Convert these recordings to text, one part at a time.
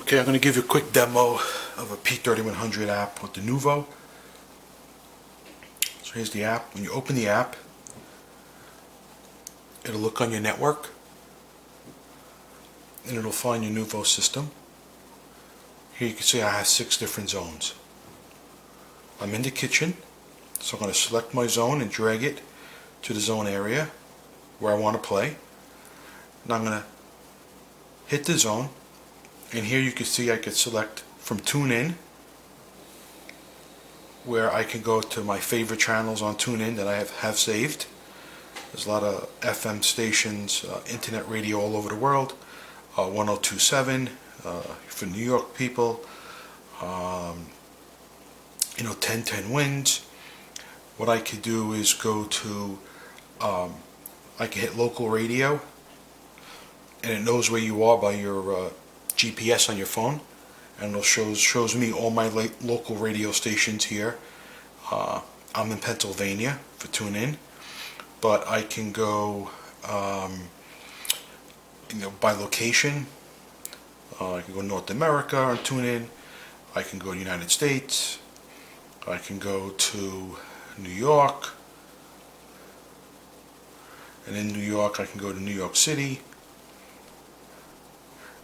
Okay, I'm going to give you a quick demo of a P3100 app with the Nuvo. So here's the app. When you open the app, it'll look on your network and it'll find your Nuvo system. Here you can see I have 6 different zones. I'm in the kitchen, so I'm going to select my zone and drag it to the zone area where I want to play. Now I'm going to hit the zone, and here you can see I could select from TuneIn, where I can go to my favorite channels on TuneIn that I have saved. There's a lot of FM stations, internet radio all over the world. 1027 for New York people. 1010 wins. What I could do is go to, I can hit local radio, and it knows where you are by your GPS on your phone, and it shows me all my local radio stations here. I'm in Pennsylvania for TuneIn, but I can go by location. I can go North America on TuneIn. I can go to United States. I can go to New York, and in New York I can go to New York City.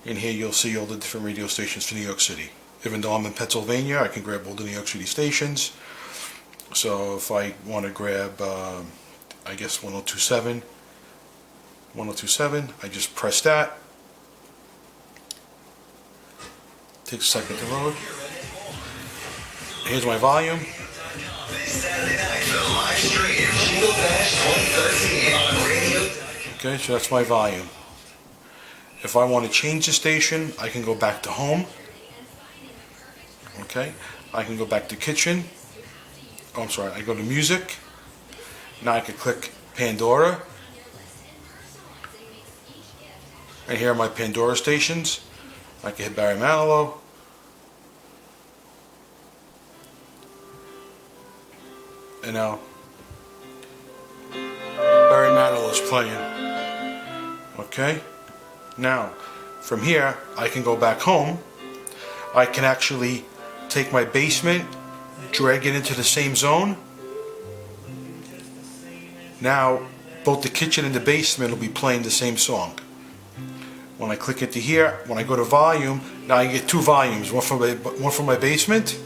And here you'll see all the different radio stations for New York City. Even though I'm in Pennsylvania, I can grab all the New York City stations. So if I want to grab, I guess 1027, I just press that. Takes a second to load. Here's my volume. Okay, so that's my volume. If I want to change the station, I can go back to home. Okay, I can go back to kitchen. Oh, I'm sorry, I go to music. Now I can click Pandora. And here are my Pandora stations. I can hit Barry Manilow. And now Barry Manilow is playing. Okay? Now, from here, I can go back home. I can actually take my basement, drag it into the same zone. Now, both the kitchen and the basement will be playing the same song. When I click into here, when I go to volume, now I get 2 volumes, one for my basement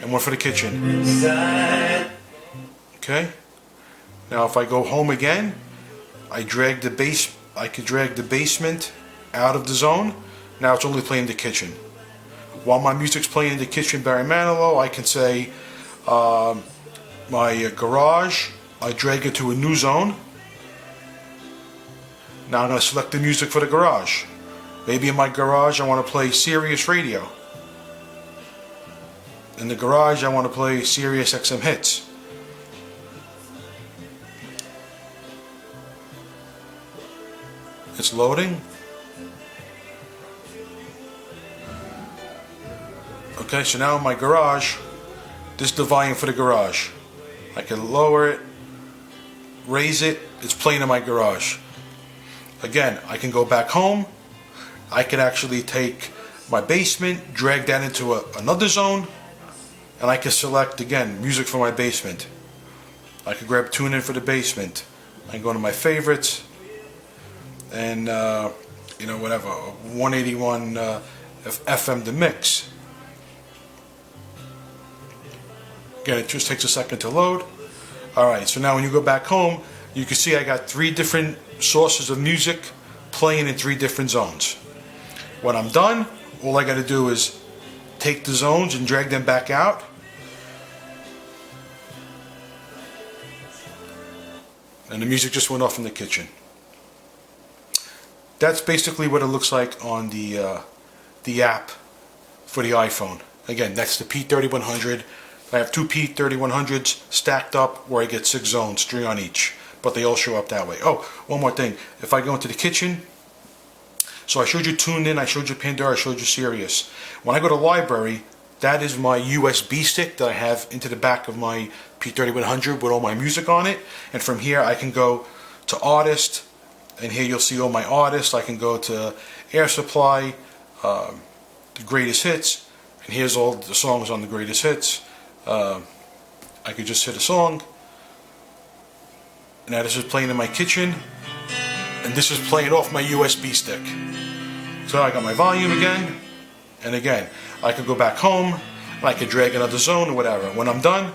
and one for the kitchen. Okay? Now if I go home again, I could drag the basement out of the zone. Now it's only playing the kitchen. While my music's playing in the kitchen, Barry Manilow, I can say my garage, I drag it to a new zone. Now I'm going to select the music for the garage. Maybe in my garage I want to play Sirius Radio. In the garage I want to play Sirius XM Hits. It's loading. Okay, so now in my garage, this is the volume for the garage. I can lower it, raise it, it's playing in my garage. Again, I can go back home. I can actually take my basement, drag that into another zone, and I can select, again, music for my basement. I can grab TuneIn for the basement. I can go to my favorites, and whatever, 181 FM to mix. Again, it just takes a second to load. Alright, so now when you go back home, you can see I got 3 different sources of music playing in 3 different zones. When I'm done, all I got to do is take the zones and drag them back out. And the music just went off in the kitchen. That's basically what it looks like on the app for the iPhone. Again, that's the P3100. I have 2 P3100s stacked up where I get 6 zones, 3 on each. But they all show up that way. Oh, one more thing. If I go into the kitchen, so I showed you TuneIn, I showed you Pandora, I showed you Sirius. When I go to library, that is my USB stick that I have into the back of my P3100 with all my music on it. And from here I can go to artist, and here you'll see all my artists. I can go to Air Supply, the greatest hits, and here's all the songs on the greatest hits. I could just hit a song. Now this is playing in my kitchen, and this is playing off my USB stick. So I got my volume again, and again, I could go back home, and I could drag another zone or whatever. When I'm done,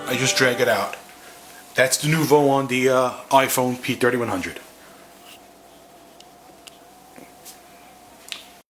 I just drag it out. That's the Nuvo on the iPhone P3100.